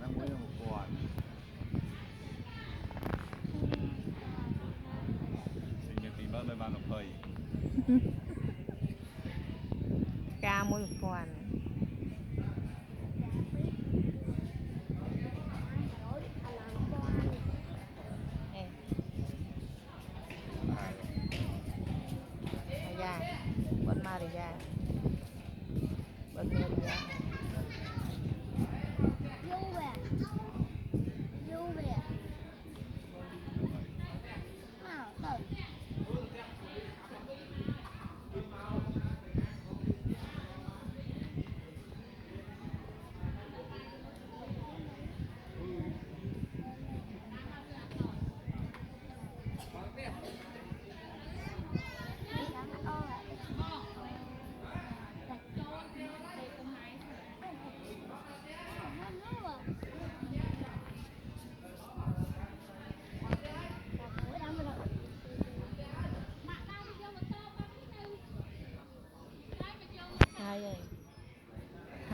đang mới là một quạt sinh nhật tí bớt lên bàn một phẩy ca môi một quần Maria buat Maria buat Maria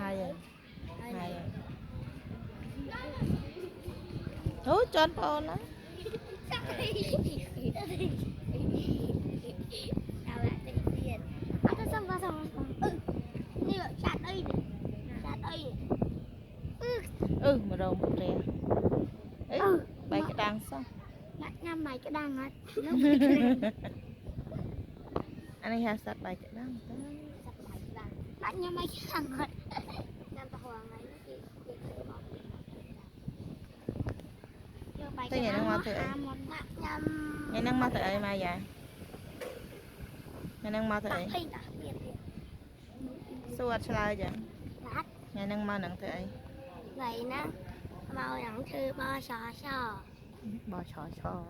hai rồi thú cho anh con đó mà rồi một rè bài cái đăng xong nhắm mày cái đăng á anh ấy ha sạch bài cái đăng bạn nhắm mày cái đăng rồi nam ta hoàng này thế nhà năng mau tự nhà năng mau tự ấy mà vậy nhà năng mau tự ấy suốt lại vậy nhà năng mau nặng tự ấy vậy nè mau nặng thư bo sò bò sò